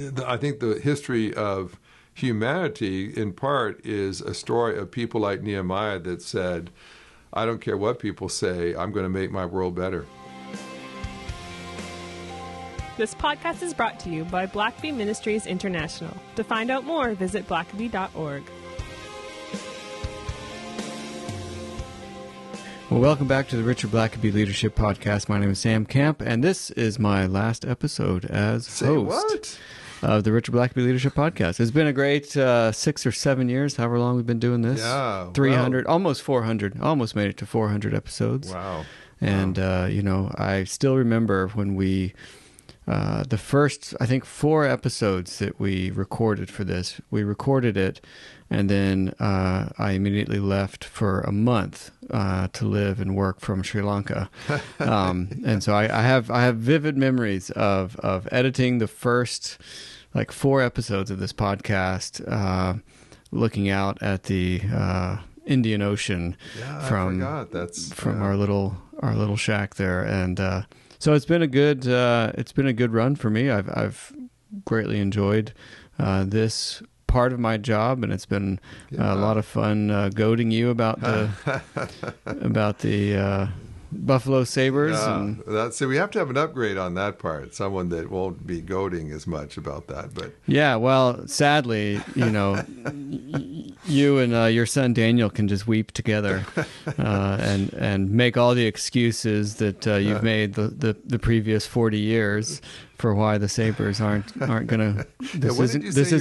I think the history of humanity, in part, is a story of people like Nehemiah that said, I don't care what people say, I'm going to make my world better. This podcast is brought to you by Blackaby Ministries International. To find out more, visit blackaby.org. Well, welcome back to the Richard Blackaby Leadership Podcast. My name is Sam Camp, and this is my last episode as host of the Richard Blackaby Leadership Podcast. It's been a great 6 or 7 years, however long we've been doing this. Yeah. 300, almost 400, almost made it to 400 episodes. Wow. And, I still remember when we, the first, I think, 4 episodes that we recorded for this, we recorded it, and then I immediately left for a month to live and work from Sri Lanka. And so I have vivid memories of editing the first 4 episodes of this podcast, looking out at the Indian Ocean from our little shack there, and so it's been a good run for me. I've greatly enjoyed this part of my job, and it's been a lot of fun goading you about the Buffalo Sabres. Yeah, so we have to have an upgrade on that part. Someone that won't be goading as much about that. But yeah, well, sadly, you and your son Daniel can just weep together and make all the excuses that you've made the previous 40 years for why the Sabres aren't going to. This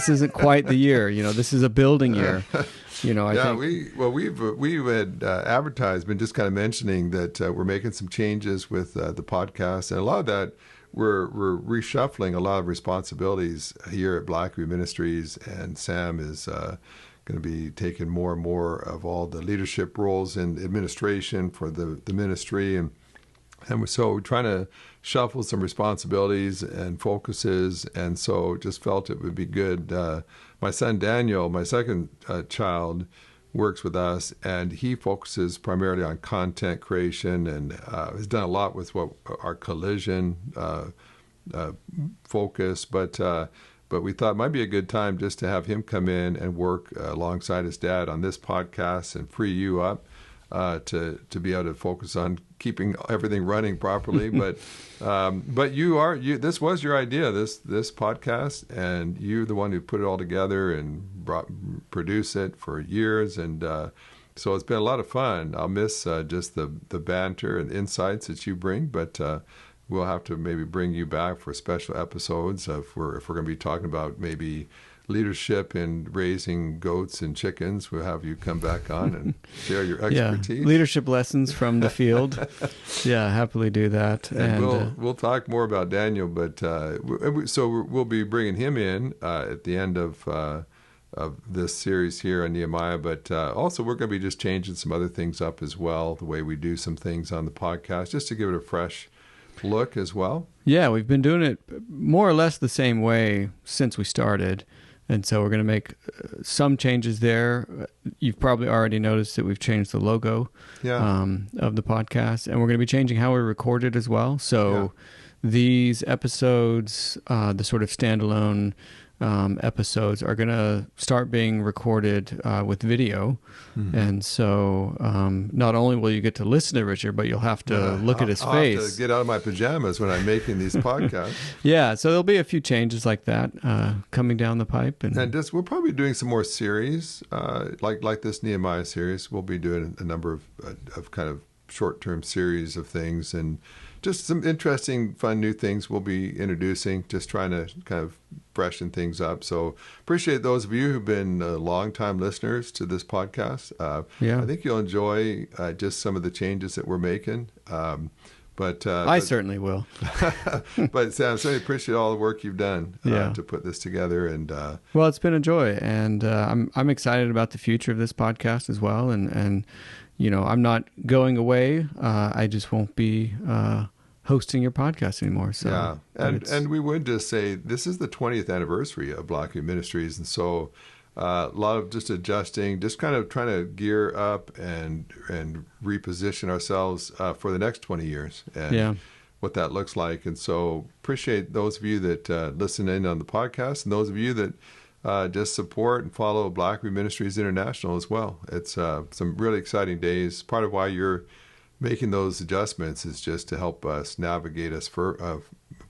isn't quite the year. This is a building year. We had advertised, been just kind of mentioning that we're making some changes with the podcast, and a lot of that we're reshuffling a lot of responsibilities here at Blackaby Ministries, and Sam is going to be taking more and more of all the leadership roles in administration for the ministry, and so we're trying to shuffle some responsibilities and focuses, and so just felt it would be good. My son Daniel, my second child, works with us, and he focuses primarily on content creation and has done a lot with what our collision focus. But we thought it might be a good time just to have him come in and work alongside his dad on this podcast and free you up to be able to focus on keeping everything running properly. But this was your idea, this podcast, and you're the one who put it all together and produced it for years, and so it's been a lot of fun. I'll miss just the banter and insights that you bring, but we'll have to maybe bring you back for special episodes if we're going to be talking about maybe leadership in raising goats and chickens. We'll have you come back on and share your expertise. Yeah, leadership lessons from the field. Yeah, happily do that. And we'll talk more about Daniel, but so we'll be bringing him in at the end of this series here on Nehemiah, but also we're going to be just changing some other things up as well, the way we do some things on the podcast, just to give it a fresh look as well. Yeah, we've been doing it more or less the same way since we started. And so we're going to make some changes there. You've probably already noticed that we've changed the logo of the podcast, and we're going to be changing how we record it as well. So these episodes, the sort of standalone episodes, are going to start being recorded with video. Mm-hmm. And so not only will you get to listen to Richard, but you'll have to look at his face. I'll have to get out of my pajamas when I'm making these podcasts. Yeah, so there'll be a few changes like that coming down the pipe. And just, we're probably doing some more series, like this Nehemiah series. We'll be doing a number of kind of short-term series of things, and just some interesting, fun new things we'll be introducing, just trying to kind of freshen things up. So appreciate those of you who've been long-time listeners to this podcast. I think you'll enjoy just some of the changes that we're making. But I certainly will. But Sam, I certainly appreciate all the work you've done to put this together. And well, it's been a joy, and I'm excited about the future of this podcast as well. And I'm not going away. I just won't be hosting your podcast anymore. So yeah, and we would just say this is the 20th anniversary of Blackaby Ministries, and so a lot of just adjusting, just kind of trying to gear up and reposition ourselves for the next 20 years. And what that looks like. And so appreciate those of you that listen in on the podcast, and those of you that just support and follow Blackaby Ministries International as well. It's some really exciting days. Part of why you're making those adjustments is just to help us navigate us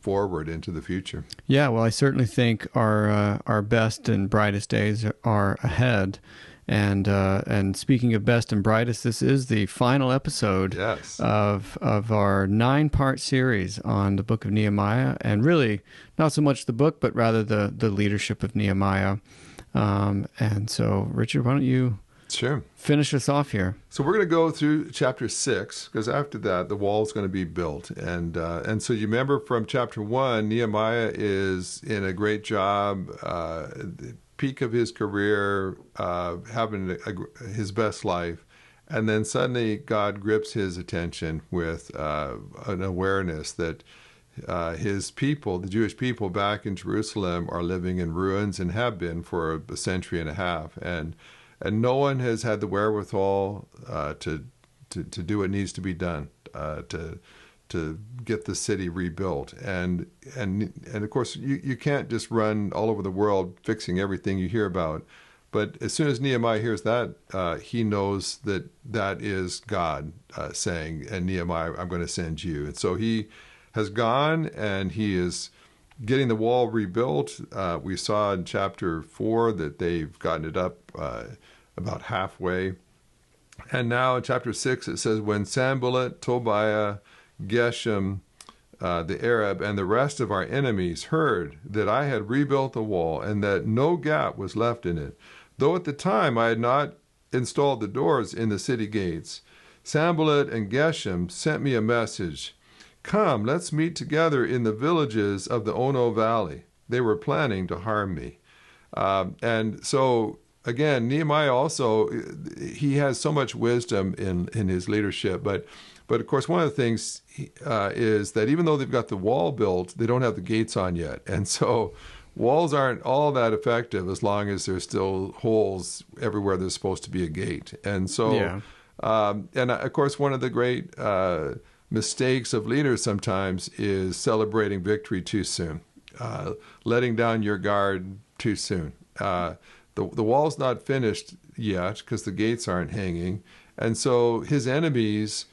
forward into the future. Yeah, well, I certainly think our best and brightest days are ahead. And speaking of best and brightest, this is the final episode of our 9-part series on the book of Nehemiah, and really not so much the book, but rather the leadership of Nehemiah. And so, Richard, why don't you finish us off here? So we're going to go through chapter 6, because after that, the wall is going to be built. And so you remember from chapter 1, Nehemiah is in a great job, peak of his career, having his best life, and then suddenly God grips his attention with an awareness that his people, the Jewish people back in Jerusalem, are living in ruins and have been for a century and a half, and no one has had the wherewithal to do what needs to be done to get the city rebuilt. And of course, you can't just run all over the world fixing everything you hear about. But as soon as Nehemiah hears that, he knows that is God saying, and Nehemiah, I'm going to send you. And so he has gone, and he is getting the wall rebuilt. We saw in chapter 4 that they've gotten it up about halfway. And now in chapter 6, it says, when Sanballat, Tobiah, Geshem, the Arab, and the rest of our enemies heard that I had rebuilt the wall and that no gap was left in it, though at the time I had not installed the doors in the city gates, Sanballat and Geshem sent me a message. Come, let's meet together in the villages of the Ono Valley. They were planning to harm me. And so, again, Nehemiah also, he has so much wisdom in his leadership, but of course, one of the things is that even though they've got the wall built, they don't have the gates on yet. And so walls aren't all that effective as long as there's still holes everywhere there's supposed to be a gate. And so, and of course, one of the great mistakes of leaders sometimes is celebrating victory too soon, letting down your guard too soon. The wall's not finished yet because the gates aren't hanging. And so his enemies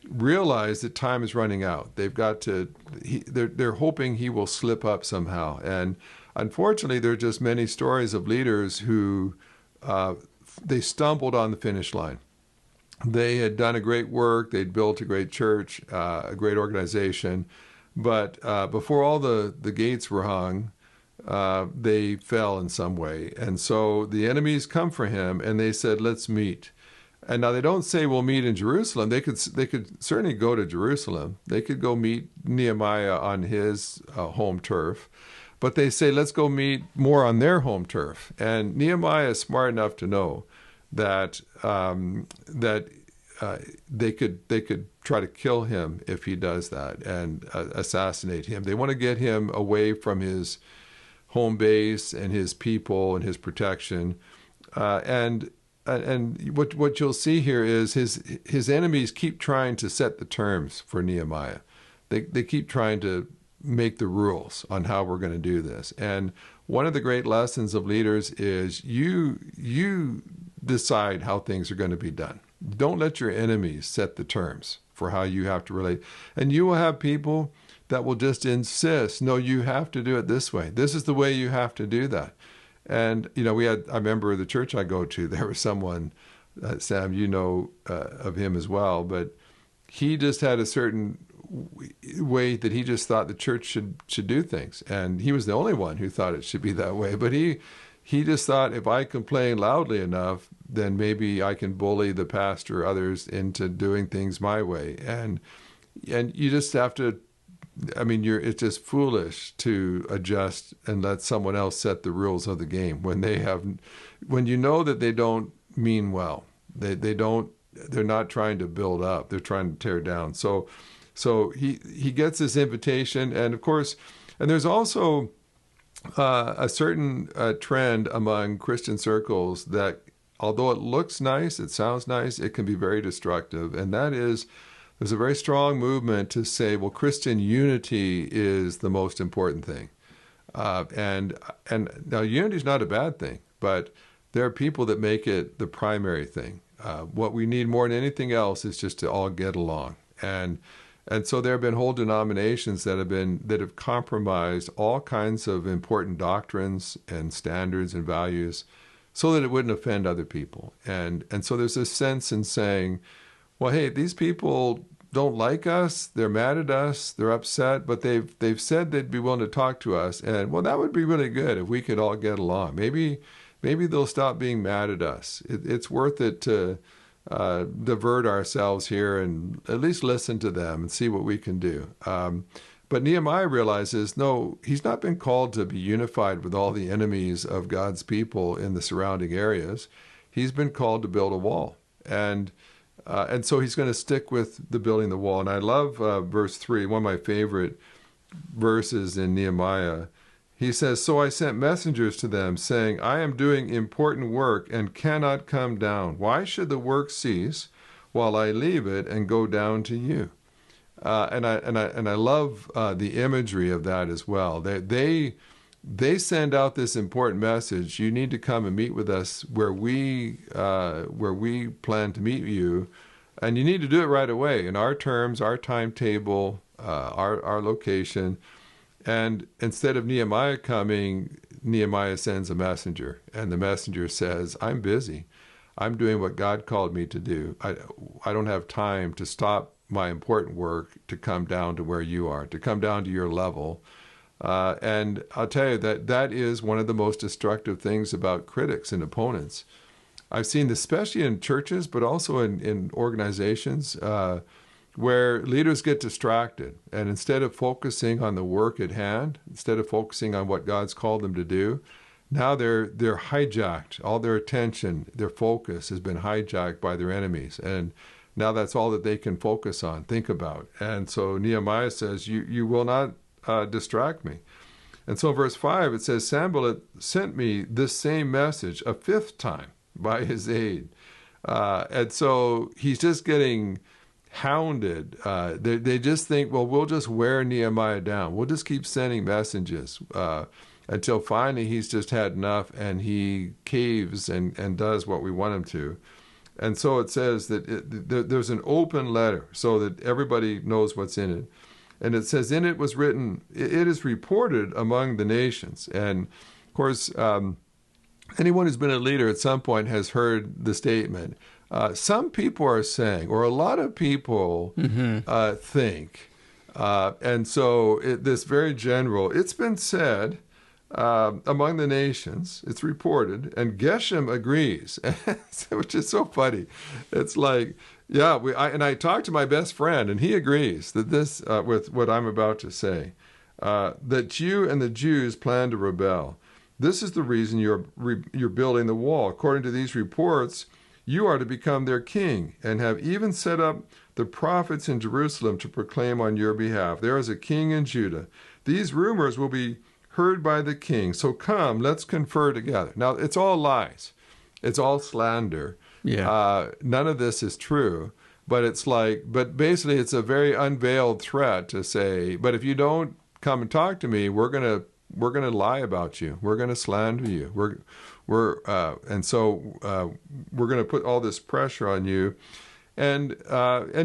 realize that time is running out. They've got to, they're hoping he will slip up somehow. And unfortunately, there are just many stories of leaders who they stumbled on the finish line. They had done a great work. They'd built a great church, a great organization. But before all the gates were hung, they fell in some way. And so the enemies come for him, and they said, let's meet. And now they don't say we'll meet in Jerusalem. They could certainly go to Jerusalem. They could go meet Nehemiah on his home turf. But they say, let's go meet more on their home turf. And Nehemiah is smart enough to know that they could try to kill him if he does that and assassinate him. They want to get him away from his home base and his people and his protection. And what you'll see here is his enemies keep trying to set the terms for Nehemiah. They keep trying to make the rules on how we're going to do this. And one of the great lessons of leaders is you decide how things are going to be done. Don't let your enemies set the terms for how you have to relate. And you will have people that will just insist, no, you have to do it this way. This is the way you have to do that. And, I remember the church I go to, there was someone, Sam, of him as well, but he just had a certain way that he just thought the church should do things. And he was the only one who thought it should be that way. But he just thought, if I complain loudly enough, then maybe I can bully the pastor or others into doing things my way. And you just have to, it's just foolish to adjust and let someone else set the rules of the game when you know that they don't mean well. They're not trying to build up. They're trying to tear down. So he gets this invitation, and of course, and there's also a certain trend among Christian circles that, although it looks nice, it sounds nice, it can be very destructive, and that is there's a very strong movement to say, well, Christian unity is the most important thing. And now unity is not a bad thing, but there are people that make it the primary thing. What we need more than anything else is just to all get along. And so there have been whole denominations that have compromised all kinds of important doctrines and standards and values so that it wouldn't offend other people. And so there's this sense in saying, well, hey, these people don't like us, they're mad at us, they're upset, but they've said they'd be willing to talk to us. And well, that would be really good if we could all get along. Maybe they'll stop being mad at us. It's worth it to divert ourselves here and at least listen to them and see what we can do. But Nehemiah realizes, no, he's not been called to be unified with all the enemies of God's people in the surrounding areas. He's been called to build a wall. And so he's going to stick with the building the wall. And I love verse 3, one of my favorite verses in Nehemiah. He says, so I sent messengers to them saying, I am doing important work and cannot come down. Why should the work cease while I leave it and go down to you? And I love the imagery of that as well. They send out this important message. You need to come and meet with us where we plan to meet you, and you need to do it right away in our terms, our timetable, our location. And instead of Nehemiah coming, Nehemiah sends a messenger, and the messenger says, I'm busy. I'm doing what God called me to do. I don't have time to stop my important work to come down to where you are, to come down to your level. And I'll tell you that is one of the most destructive things about critics and opponents. I've seen this especially in churches, but also in organizations where leaders get distracted. And instead of focusing on the work at hand, instead of focusing on what God's called them to do, now they're hijacked. All their attention, their focus has been hijacked by their enemies. And now that's all that they can focus on, think about. And so Nehemiah says, you will not distract me. And so in verse 5, it says, Sanballat sent me this same message a fifth time by his aide. And so he's just getting hounded. They just think, well, we'll just wear Nehemiah down. We'll just keep sending messages until finally he's just had enough and he caves and does what we want him to. And so it says that there's an open letter so that everybody knows what's in it. And it says, in it was written, it is reported among the nations. And of course, anyone who's been a leader at some point has heard the statement. Some people are saying, or a lot of people think. And so this very general, it's been said among the nations, it's reported, and Geshem agrees, which is so funny. It's like, yeah, I talked to my best friend, and he agrees that this, with what I'm about to say, that you and the Jews plan to rebel. This is the reason you're building the wall. According to these reports, you are to become their king, and have even set up the prophets in Jerusalem to proclaim on your behalf. There is a king in Judah. These rumors will be heard by the king. So come, let's confer together. Now, it's all lies. It's all slander. Yeah. None of this is true. But basically it's a very unveiled threat to say, but if you don't come and talk to me, we're gonna lie about you. We're gonna slander you. And so we're gonna put all this pressure on you. And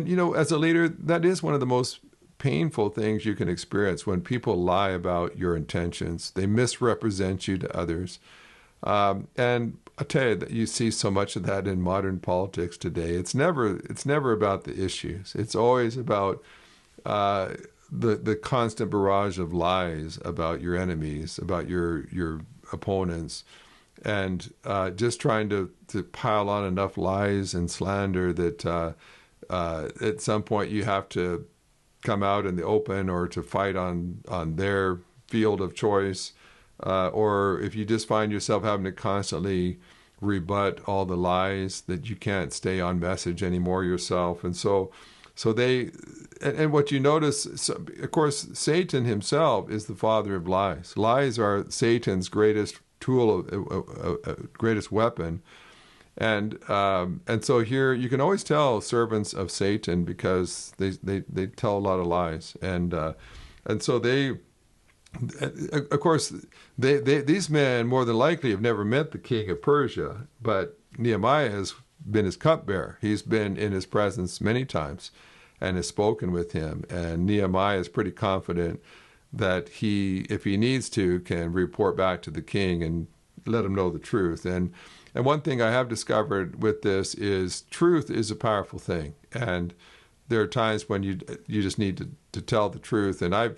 you know, as a leader, that is one of the most painful things you can experience when people lie about your intentions. They misrepresent you to others. And I tell you that you see so much of that in modern politics today. It's never about the issues. It's always about the constant barrage of lies about your enemies, about your opponents, and just trying to pile on enough lies and slander that at some point you have to come out in the open or to fight on their field of choice. Or if you just find yourself having to constantly rebut all the lies, that you can't stay on message anymore yourself. And so and what you notice, of course, Satan himself is the father of lies. Lies are Satan's greatest tool, greatest weapon. And so here you can always tell servants of Satan because they tell a lot of lies. And so they, of course, these men more than likely have never met the king of Persia, but Nehemiah has been his cupbearer. He's been in his presence many times and has spoken with him. And Nehemiah is pretty confident that he, if he needs to, can report back to the king and let him know the truth. And one thing I have discovered with this is truth is a powerful thing. And there are times when you just need to tell the truth. And I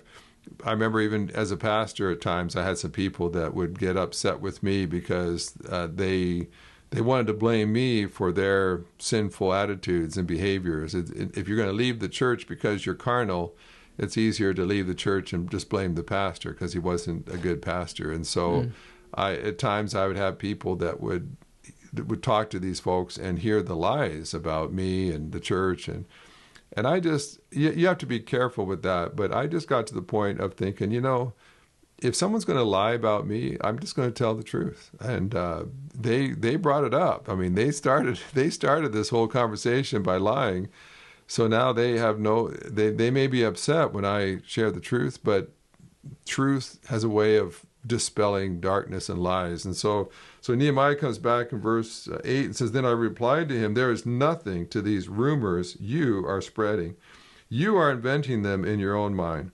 remember even as a pastor at times I had some people that would get upset with me because they wanted to blame me for their sinful attitudes and behaviors. If you're going to leave the church because you're carnal, it's easier to leave the church and just blame the pastor because he wasn't a good pastor. And so at times I would have people that would talk to these folks and hear the lies about me and the church. And I just, you have to be careful with that. But I just got to the point of thinking, if someone's going to lie about me, I'm just going to tell the truth. And they brought it up. I mean, they started this whole conversation by lying. So now they may be upset when I share the truth, but truth has a way of dispelling darkness and lies. And so Nehemiah comes back in verse 8 and says, "Then I replied to him, there is nothing to these rumors you are spreading. You are inventing them in your own mind.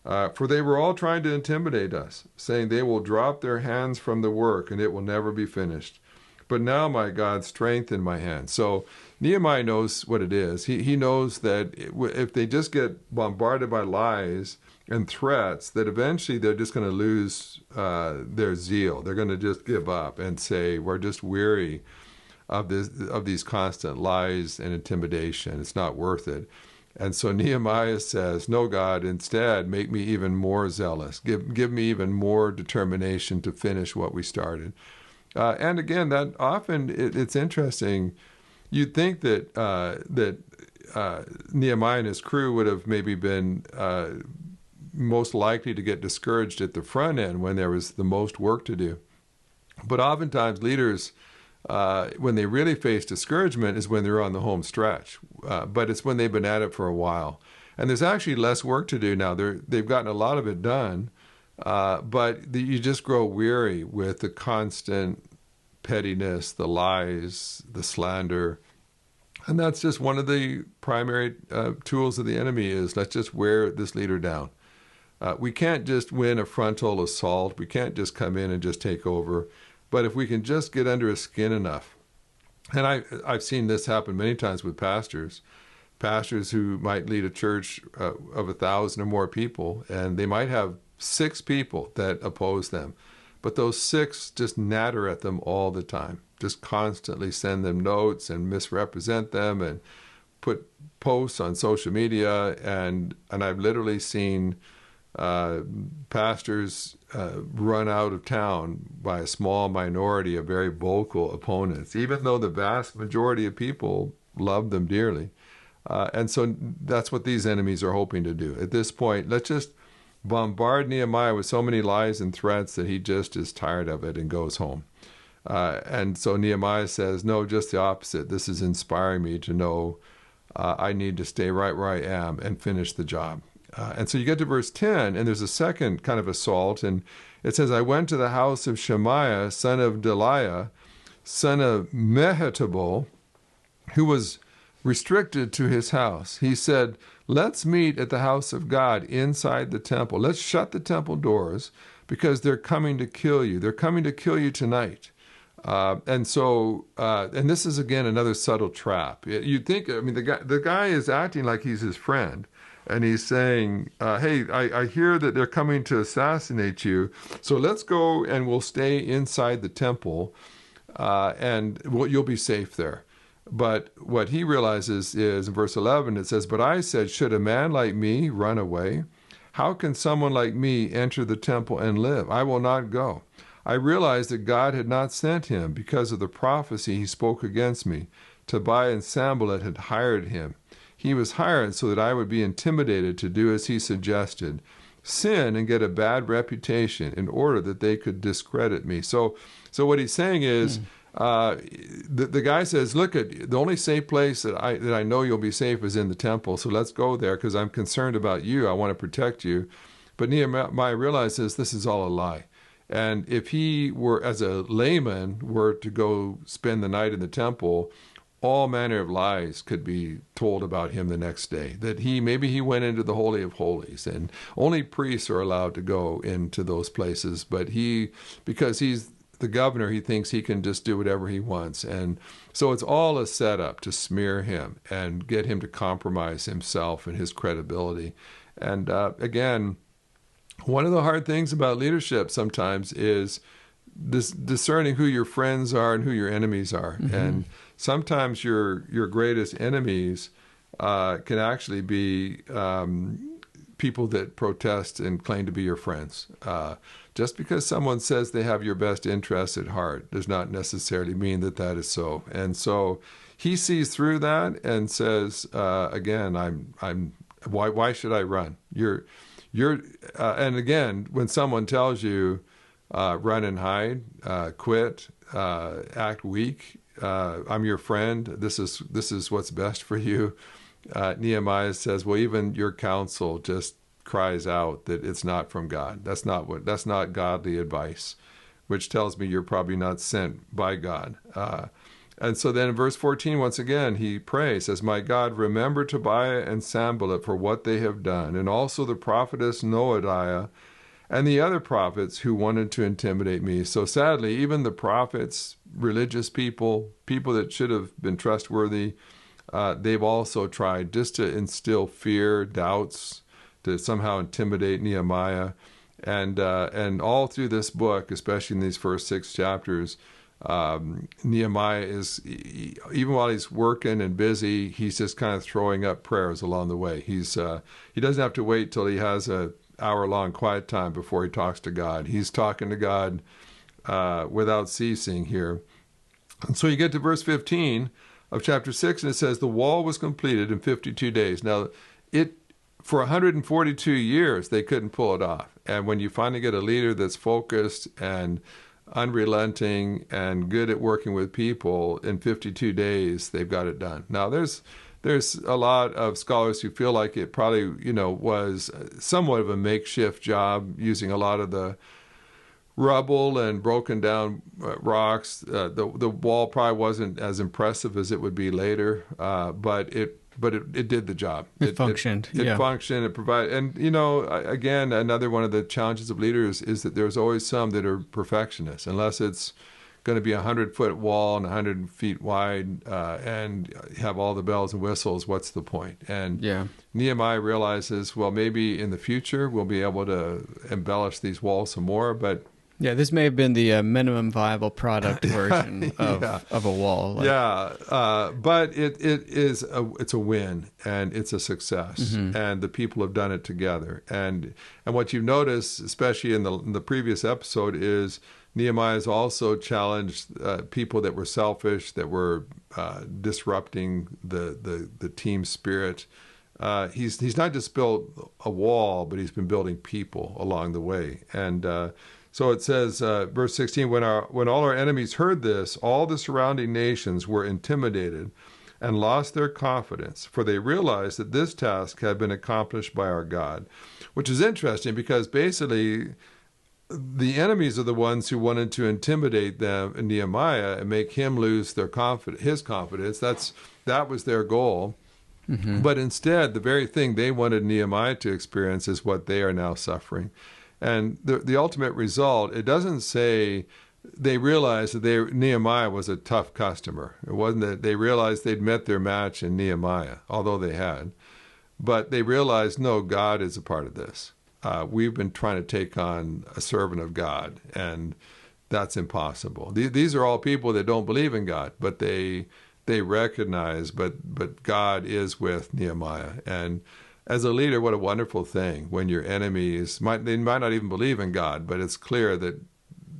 For they were all trying to intimidate us, saying they will drop their hands from the work and it will never be finished. But now, my God, strengthen my hands." So Nehemiah knows what it is. He knows that if they just get bombarded by lies and threats, that eventually they're just going to lose their zeal. They're going to just give up and say, we're just weary of these constant lies and intimidation. It's not worth it. And so Nehemiah says, "No, God, instead, make me even more zealous. Give me even more determination to finish what we started." And again, that often it's interesting. You'd think that Nehemiah and his crew would have maybe been most likely to get discouraged at the front end when there was the most work to do. But oftentimes leaders, when they really face discouragement is when they're on the home stretch. But it's when they've been at it for a while. And there's actually less work to do now. They've gotten a lot of it done, but you just grow weary with the constant pettiness, the lies, the slander. And that's just one of the primary tools of the enemy is let's just wear this leader down. We can't just win a frontal assault. We can't just come in and just take over. But if we can just get under his skin enough, and I've seen this happen many times with pastors who might lead a church of 1,000 or more people, and they might have 6 people that oppose them. But those 6 just natter at them all the time, just constantly send them notes and misrepresent them and put posts on social media. And I've literally seen pastors run out of town by a small minority of very vocal opponents, even though the vast majority of people love them dearly. And so that's what these enemies are hoping to do. At this point, let's just bombard Nehemiah with so many lies and threats that he just is tired of it and goes home. And so Nehemiah says, no, just the opposite. This is inspiring me to know I need to stay right where I am and finish the job. And so you get to verse 10, and there's a second kind of assault, and it says, "I went to the house of Shemaiah, son of Delaiah, son of Mehetabel, who was restricted to his house. He said, 'Let's meet at the house of God inside the temple. Let's shut the temple doors because they're coming to kill you. They're coming to kill you tonight.'" And this is, again, another subtle trap. You'd think, the guy is acting like he's his friend. And he's saying, hey, I hear that they're coming to assassinate you, so let's go and we'll stay inside the temple, and you'll be safe there. But what he realizes is, in verse 11, it says, "But I said, should a man like me run away? How can someone like me enter the temple and live? I will not go. I realized that God had not sent him because of the prophecy he spoke against me. Tobiah and Sanballat had hired him. He was hired so that I would be intimidated to do as he suggested, sin and get a bad reputation in order that they could discredit me." So what he's saying is, the guy says, look, the only safe place that I know you'll be safe is in the temple. So let's go there because I'm concerned about you. I want to protect you. But Nehemiah realizes this is all a lie. And if he were, as a layman, were to go spend the night in the temple, all manner of lies could be told about him the next day. That maybe he went into the Holy of Holies, and only priests are allowed to go into those places. But because he's the governor, he thinks he can just do whatever he wants. And so it's all a setup to smear him and get him to compromise himself and his credibility. And again, one of the hard things about leadership sometimes is discerning who your friends are and who your enemies are. Mm-hmm. And sometimes your greatest enemies can actually be people that protest and claim to be your friends. Just because someone says they have your best interests at heart does not necessarily mean that that is so. And so he sees through that and says, again, why should I run? And again, when someone tells you, run and hide, quit, act weak, I'm your friend, this is what's best for you. Nehemiah says, well, even your counsel just cries out that it's not from God. That's not godly advice, which tells me you're probably not sent by God. And so then in verse 14, once again, he prays, says, my God, remember Tobiah and Sanballat for what they have done, and also the prophetess Noadiah and the other prophets who wanted to intimidate me. So sadly, even the prophets, religious people that should have been trustworthy, they've also tried just to instill fear, doubts, to somehow intimidate Nehemiah. And all through this book, especially in these first 6 chapters, Nehemiah is, even while he's working and busy, he's just kind of throwing up prayers along the way. He doesn't have to wait till he has a hour-long quiet time before he talks to God. He's talking to God without ceasing here. And so you get to verse 15 of chapter 6, and it says, the wall was completed in 52 days. Now, for 142 years, they couldn't pull it off. And when you finally get a leader that's focused and unrelenting and good at working with people, in 52 days, they've got it done. Now, there's a lot of scholars who feel like it probably, was somewhat of a makeshift job, using a lot of the rubble and broken down rocks. The wall probably wasn't as impressive as it would be later, but it did the job. It functioned. It functioned. It provided. And, again, another one of the challenges of leaders is that there's always some that are perfectionists, unless it's going to be 100-foot wall and 100 feet wide and have all the bells and whistles. What's the point? And Nehemiah realizes, well, maybe in the future we'll be able to embellish these walls some more, but yeah, this may have been the minimum viable product version of a wall. But it's a win, and it's a success, mm-hmm. and the people have done it together. And what you've noticed, especially in the previous episode, is Nehemiah has also challenged people that were selfish, that were disrupting the team spirit. He's not just built a wall, but he's been building people along the way. And so it says, verse 16, when all our enemies heard this, all the surrounding nations were intimidated and lost their confidence, for they realized that this task had been accomplished by our God. Which is interesting, because basically the enemies are the ones who wanted to intimidate them, Nehemiah, and make him lose his confidence. That was their goal. Mm-hmm. But instead, the very thing they wanted Nehemiah to experience is what they are now suffering. And the ultimate result, it doesn't say they realized that Nehemiah was a tough customer. It wasn't that they realized they'd met their match in Nehemiah, although they had. But they realized, no, God is a part of this. We've been trying to take on a servant of God, and that's impossible. These are all people that don't believe in God, but they recognize, but God is with Nehemiah. And as a leader, what a wonderful thing when your enemies might not even believe in God, but it's clear that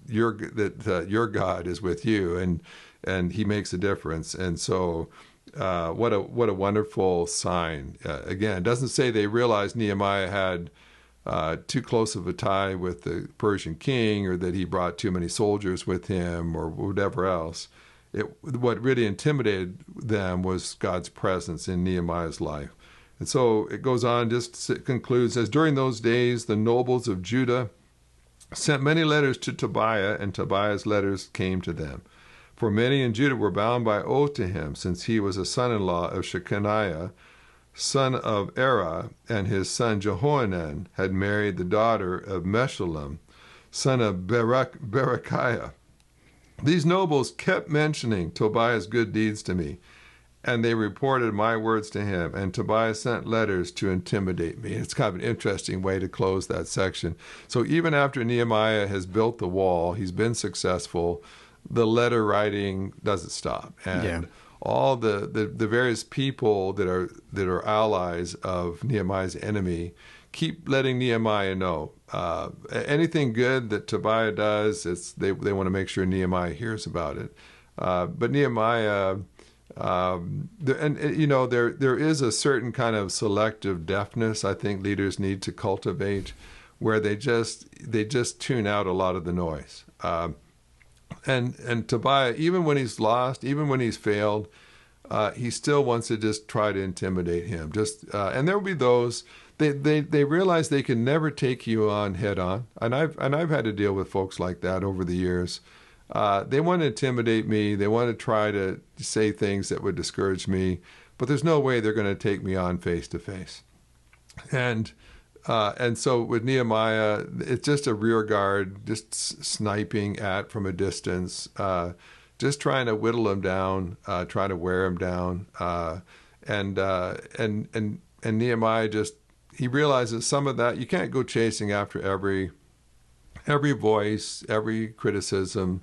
your God is with you, and He makes a difference. And so, what a wonderful sign. Again, it doesn't say they realized Nehemiah had too close of a tie with the Persian king, or that he brought too many soldiers with him, or whatever else. What really intimidated them was God's presence in Nehemiah's life. And so it goes on, just concludes, as during those days, the nobles of Judah sent many letters to Tobiah, and Tobiah's letters came to them. For many in Judah were bound by oath to him, since he was a son-in-law of Shechaniah, son of Erah, and his son Jehohanan had married the daughter of Meshullam, son of Berechiah. These nobles kept mentioning Tobiah's good deeds to me, and they reported my words to him, and Tobiah sent letters to intimidate me. It's kind of an interesting way to close that section. So even after Nehemiah has built the wall, he's been successful, the letter writing doesn't stop. And all the various people that are allies of Nehemiah's enemy keep letting Nehemiah know. Anything good that Tobiah does, they want to make sure Nehemiah hears about it. But Nehemiah... there is a certain kind of selective deafness I think leaders need to cultivate, where they just tune out a lot of the noise. And Tobiah, even when he's lost, even when he's failed, he still wants to just try to intimidate him. And there will be those they realize they can never take you on head on, and I've had to deal with folks like that over the years. They want to intimidate me. They want to try to say things that would discourage me, but there's no way they're going to take me on face to face. And so with Nehemiah, it's just a rear guard, just sniping at from a distance, just trying to whittle him down, trying to wear him down. And Nehemiah he realizes some of that. You can't go chasing after every voice, every criticism,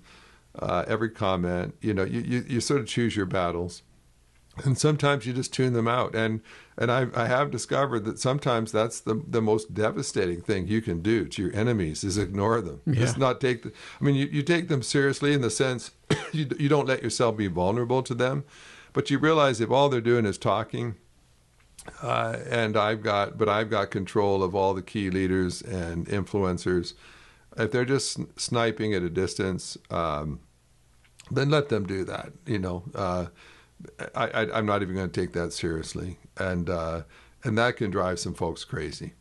every comment. You sort of choose your battles, and sometimes you just tune them out. And I have discovered that sometimes that's the most devastating thing you can do to your enemies is ignore them. Yeah. Just not take you take them seriously in the sense you don't let yourself be vulnerable to them, but you realize if all they're doing is talking. And I've got control of all the key leaders and influencers. If they're just sniping at a distance, then let them do that. I'm not even going to take that seriously, and that can drive some folks crazy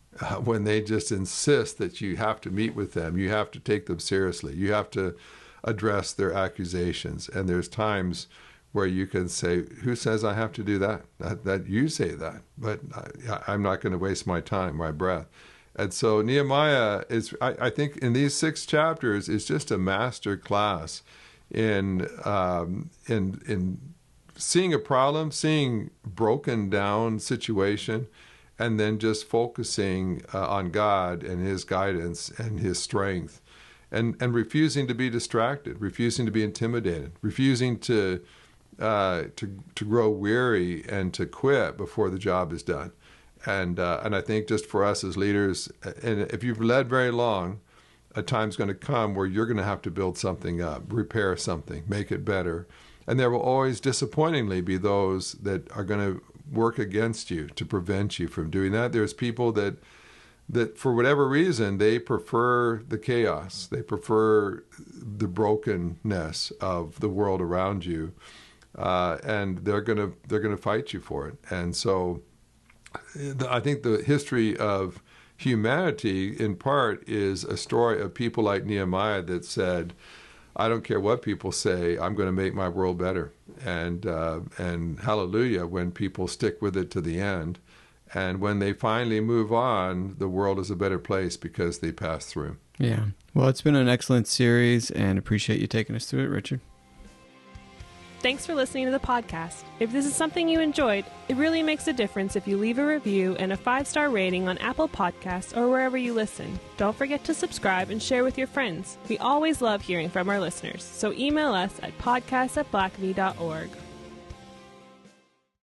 when they just insist that you have to meet with them, you have to take them seriously, you have to address their accusations. And there's times where you can say, who says I have to do that? That you say that, but I'm not going to waste my time, my breath. And so Nehemiah is, I think, in these 6 chapters, is just a master class in seeing a problem, seeing broken down situation, and then just focusing on God and His guidance and His strength, and refusing to be distracted, refusing to be intimidated, refusing to grow weary and to quit before the job is done. And I think just for us as leaders, and if you've led very long, a time's going to come where you're going to have to build something up, repair something, make it better. And there will always, disappointingly, be those that are going to work against you to prevent you from doing that. There's people that for whatever reason, they prefer the chaos. They prefer the brokenness of the world around you. And they're gonna fight you for it. And so I think the history of humanity, in part, is a story of people like Nehemiah that said, I don't care what people say, I'm going to make my world better. And hallelujah, when people stick with it to the end. And when they finally move on, the world is a better place because they pass through. Yeah. Well, it's been an excellent series, and appreciate you taking us through it, Richard. Thanks for listening to the podcast. If this is something you enjoyed, it really makes a difference if you leave a review and a 5-star rating on Apple Podcasts or wherever you listen. Don't forget to subscribe and share with your friends. We always love hearing from our listeners, so email us at podcast@blackaby.org.